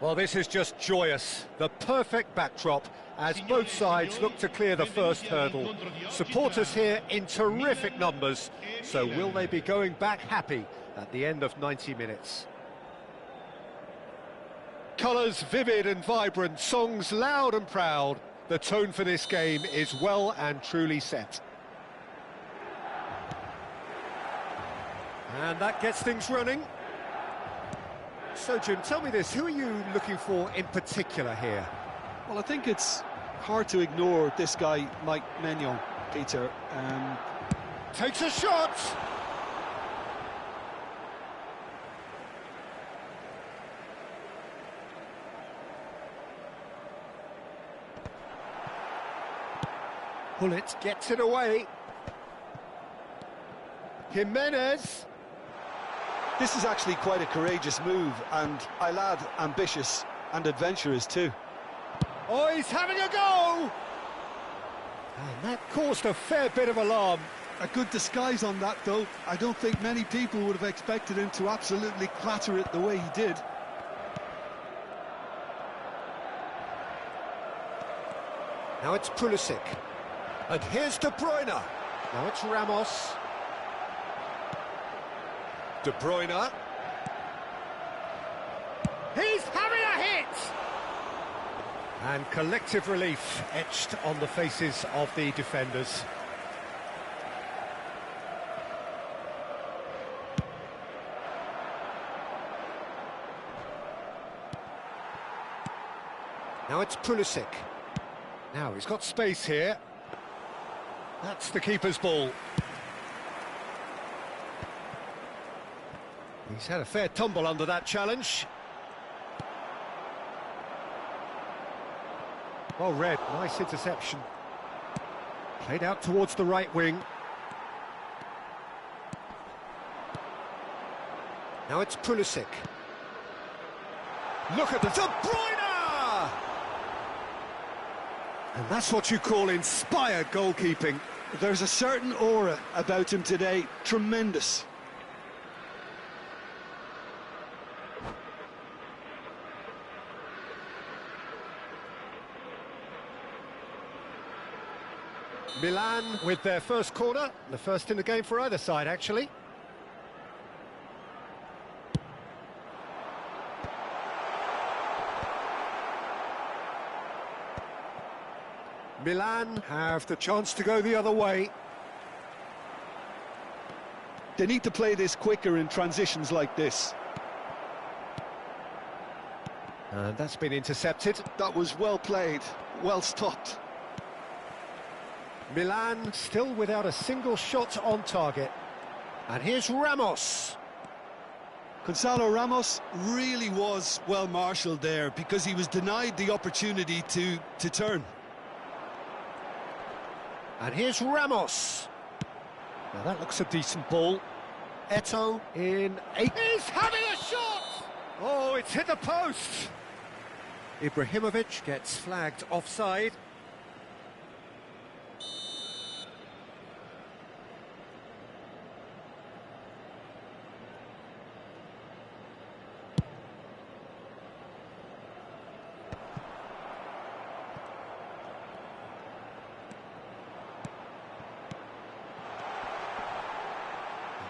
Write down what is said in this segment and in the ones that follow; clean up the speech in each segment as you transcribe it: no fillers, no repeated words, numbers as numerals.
Well, this is just joyous. The perfect backdrop as both sides look to clear the first hurdle. Supporters here in terrific numbers. So will they be going back happy at the end of 90 minutes? Colours vivid and vibrant, songs loud and proud. The tone for this game is well and truly set. And that gets things running. So, Jim, tell me this, who are you looking for in particular here? Well, I think it's hard to ignore this guy, Mike Maignan, Peter. Takes a shot! Bullet gets it away. Jimenez. This is actually quite a courageous move, and I'll add ambitious and adventurous too. Oh, he's having a go! And that caused a fair bit of alarm. A good disguise on that, though. I don't think many people would have expected him to absolutely clatter it the way he did. Now it's Pulisic. And here's De Bruyne. Now it's Ramos. De Bruyne. He's having a hit! And collective relief etched on the faces of the defenders. Now it's Pulisic. Now he's got space here. That's the keeper's ball. He's had a fair tumble under that challenge. Well read, nice interception. Played out towards the right wing. Now it's Pulisic. Look at the De Bruyne! And that's what you call inspired goalkeeping. There's a certain aura about him today. Tremendous. Milan with their first corner, the first in the game for either side, actually. Milan have the chance to go the other way. They need to play this quicker in transitions like this. And that's been intercepted. That was well played, well stopped. Milan still without a single shot on target. And here's Ramos. Gonzalo Ramos really was well marshalled there because he was denied the opportunity to turn. And here's Ramos. Now that looks a decent ball. Eto'o in 8. He's having a shot! Oh, it's hit the post! Ibrahimovic gets flagged offside.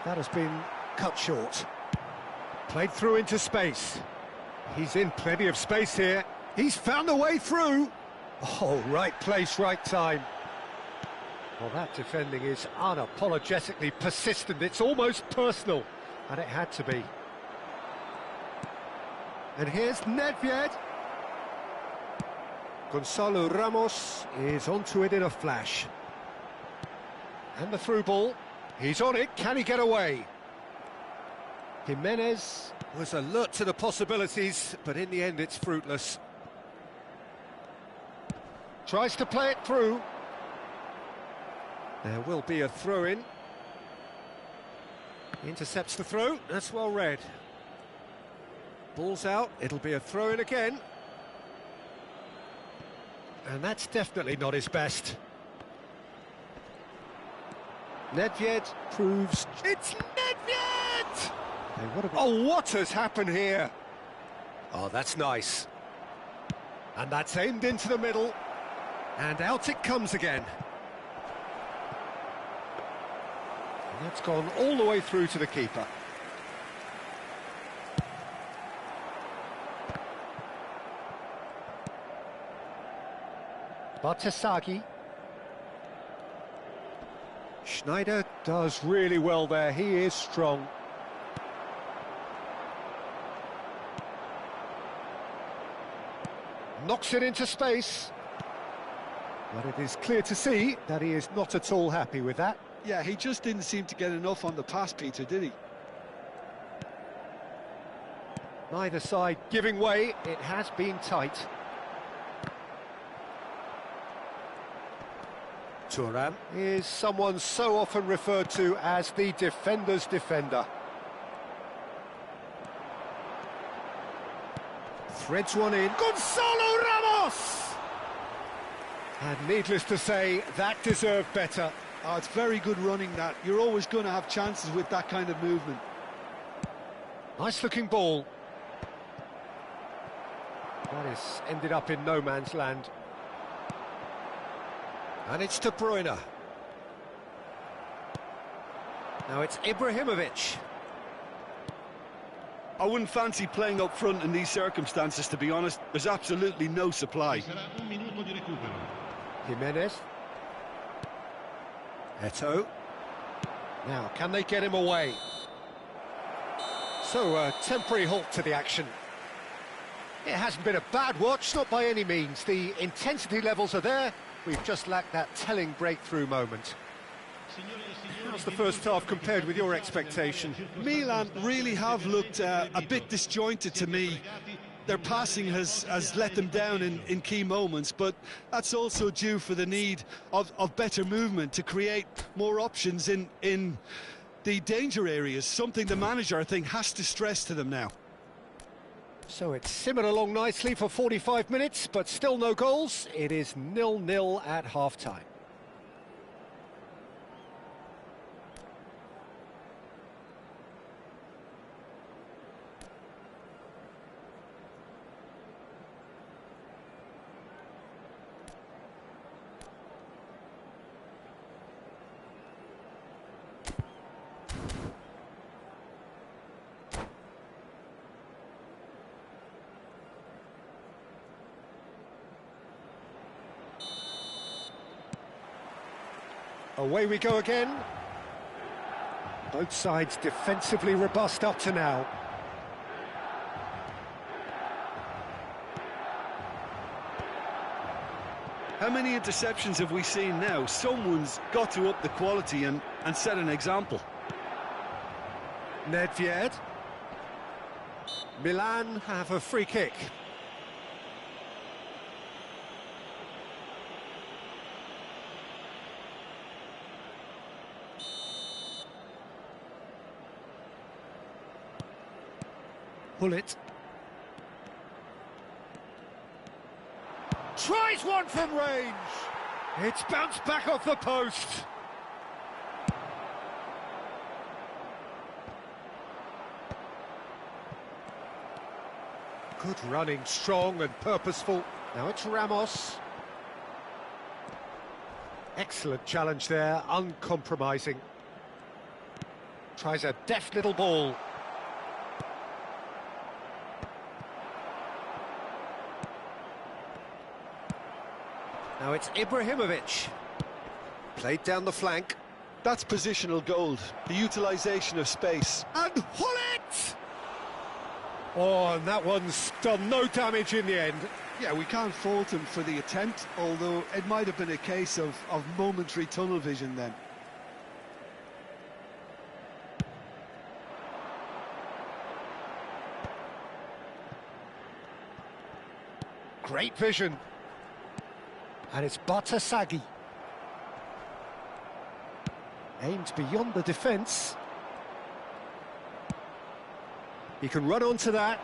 That has been cut short. Played through into space. He's in plenty of space here. He's found a way through. Oh, right place, right time. Well, that defending is unapologetically persistent. It's almost personal, and it had to be. And here's Nedved. Gonzalo Ramos is onto it in a flash. And the through ball. He's on it, can he get away? Jimenez was alert to the possibilities, but in the end it's fruitless. Tries to play it through. There will be a throw-in. Intercepts the throw, that's well read. Ball's out, it'll be a throw-in again. And that's definitely not his best. Nedved proves... It's Nedved! Oh, what has happened here? Oh, that's nice. And that's aimed into the middle. And out it comes again. And that's gone all the way through to the keeper. Bartasagi. Schneider does really well there, he is strong. Knocks it into space. But it is clear to see that he is not at all happy with that. Yeah, he just didn't seem to get enough on the pass, Peter, did he? Neither side giving way, it has been tight. Thuram is someone so often referred to as the defender's defender. Threads one in. Gonzalo Ramos! And needless to say, that deserved better. Oh, it's very good running, that. You're always going to have chances with that kind of movement. Nice looking ball. That has ended up in no man's land. And it's De Bruyne. Now it's Ibrahimovic. I wouldn't fancy playing up front in these circumstances, to be honest. There's absolutely no supply. Jimenez. Eto'o. Now, can they get him away? So, a temporary halt to the action. It hasn't been a bad watch, not by any means. The intensity levels are there. We've just lacked that telling breakthrough moment. How's the first half compared with your expectation? Milan really have looked a bit disjointed to me. Their passing has let them down in key moments, but that's also due for the need of better movement to create more options in the danger areas, something the manager, I think, has to stress to them now. So it's simmered along nicely for 45 minutes, but still no goals. It is 0-0 at half-time. Away we go again. Both sides defensively robust up to now. How many interceptions have we seen now? Someone's got to up the quality and set an example. Nedved. Milan have a free kick. Bullet. Tries one from range. It's bounced back off the post. Good running, strong and purposeful. Now it's Ramos. Excellent challenge there, uncompromising. Tries a deft little ball. Now it's Ibrahimovic. Played down the flank. That's positional gold, the utilisation of space. And Hullet! Oh, and that one's done no damage in the end. Yeah, we can't fault him for the attempt, although it might have been a case of momentary tunnel vision then. Great vision. And it's Bartasagi. Aimed beyond the defence. He can run onto that.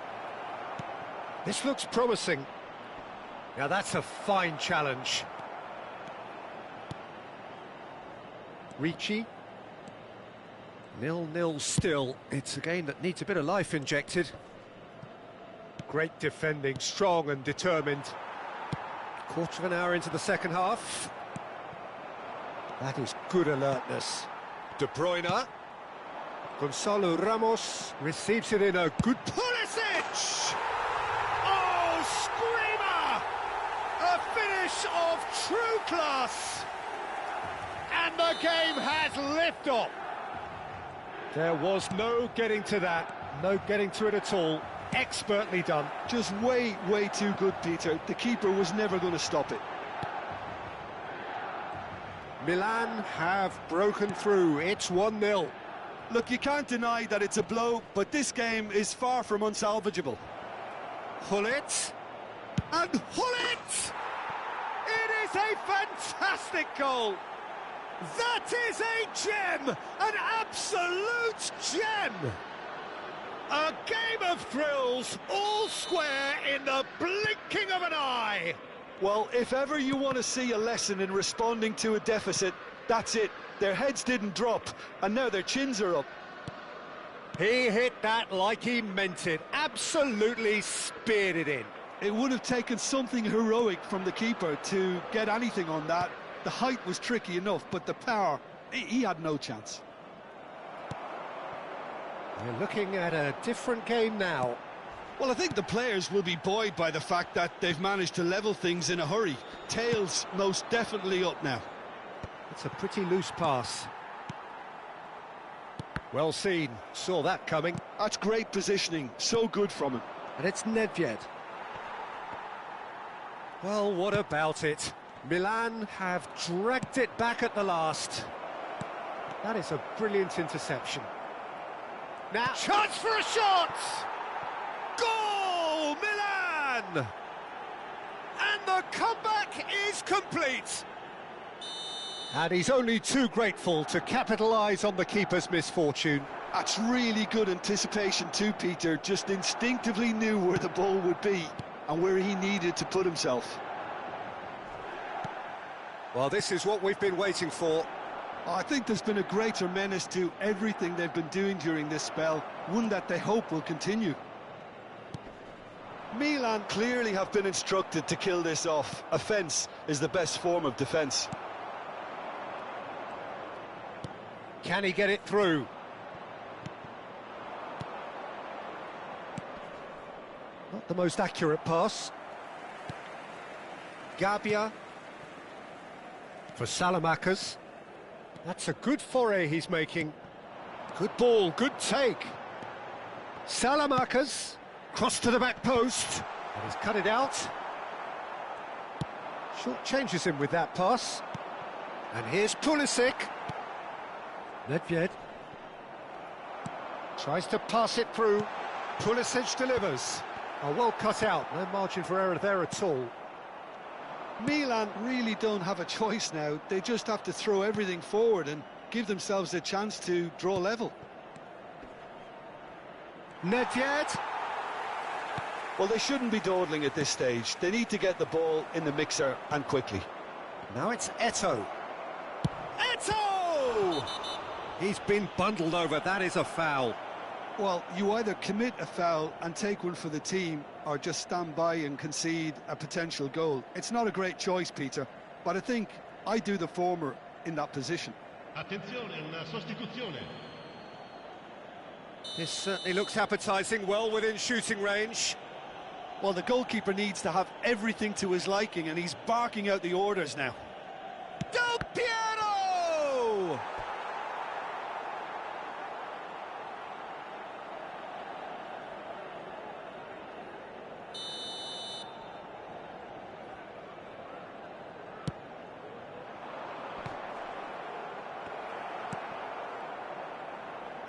This looks promising. Now that's a fine challenge. Ricci. 0-0 still. It's a game that needs a bit of life injected. Great defending, strong and determined. Quarter of an hour into the second half. That is good alertness. De Bruyne. Gonzalo Ramos receives it in a good... Pulisic! Oh, screamer! A finish of true class! And the game has liftoff. There was no getting to that, no getting to it at all. Expertly done. Just way too good, Peter. The keeper was never going to stop it. Milan have broken through. It's 1-0. Look, you can't deny that it's a blow, but this game is far from unsalvageable. Hullet. And Hullet! It is a fantastic goal. That is a gem, an absolute gem. A game of thrills, all square in the blinking of an eye. Well, if ever you want to see a lesson in responding to a deficit, that's it. Their heads didn't drop, and now their chins are up. He hit that like he meant it, absolutely speared it in. It would have taken something heroic from the keeper to get anything on that. The height was tricky enough, but the power, he had no chance. We're looking at a different game now. Well, I think the players will be buoyed by the fact that they've managed to level things in a hurry. Tails most definitely up now. It's a pretty loose pass. Well seen, saw that coming. That's great positioning, so good from him. And it's Nedved. Well, what about it? Milan have dragged it back at the last. That is a brilliant interception. Now, chance for a shot! Goal, Milan! And the comeback is complete. And he's only too grateful to capitalise on the keeper's misfortune. That's really good anticipation too, Peter. Just instinctively knew where the ball would be and where he needed to put himself. Well, this is what we've been waiting for. I think there's been a greater menace to everything they've been doing during this spell, one that they hope will continue. Milan clearly have been instructed to kill this off. Offence is the best form of defence. Can he get it through? Not the most accurate pass. Gabbia for Salamakers. That's a good foray he's making. Good ball, good take. Salamakers, cross to the back post. And he's cut it out. Short changes him with that pass. And here's Pulisic. Nedved tries to pass it through. Pulisic delivers. Oh, well cut out, no margin for error there at all. Milan really don't have a choice now. They just have to throw everything forward and give themselves a chance to draw level. Nedved. Well, they shouldn't be dawdling at this stage. They need to get the ball in the mixer and quickly. Now it's Eto'o. Eto'o! He's been bundled over, that is a foul. Well, you either commit a foul and take one for the team, or just stand by and concede a potential goal. It's not a great choice, Peter, but I think I do the former in that position. Attenzione, una sostituzione. This certainly looks appetising, well within shooting range. Well, the goalkeeper needs to have everything to his liking, and he's barking out the orders now. Del Piero!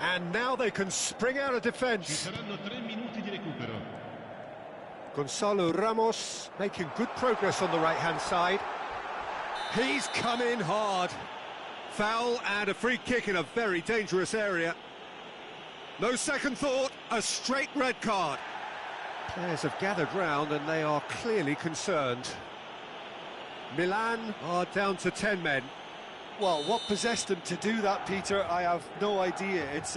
And now they can spring out of defence. Ci saranno 3 minuti di recupero. Gonzalo Ramos making good progress on the right-hand side. He's come in hard. Foul and a free kick in a very dangerous area. No second thought, a straight red card. Players have gathered round and they are clearly concerned. Milan are down to 10 men. Well, what possessed them to do that, Peter, I have no idea. It's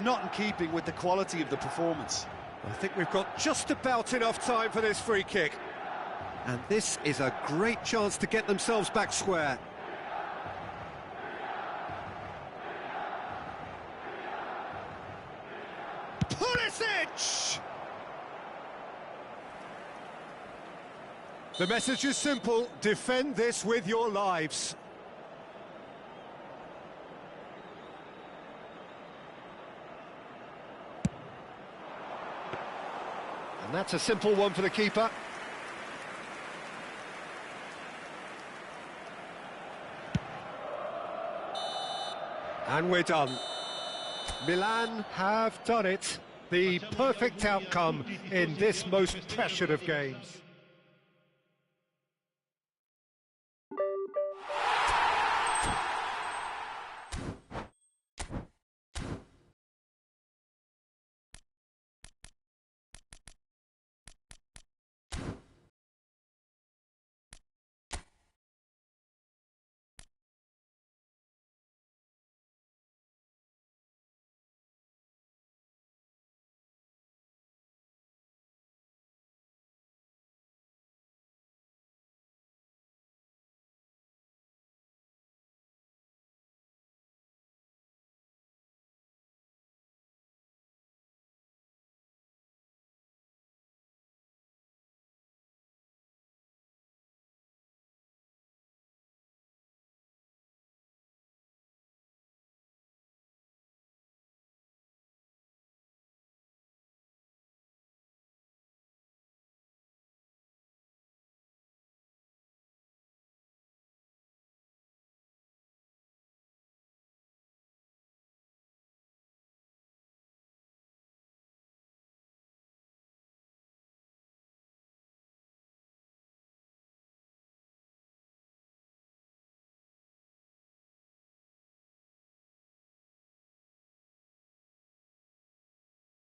not in keeping with the quality of the performance. I think we've got just about enough time for this free kick. And this is a great chance to get themselves back square. Pulisic! The message is simple: defend this with your lives. And that's a simple one for the keeper. And we're done. Milan have done it. The perfect outcome in this most pressured of games.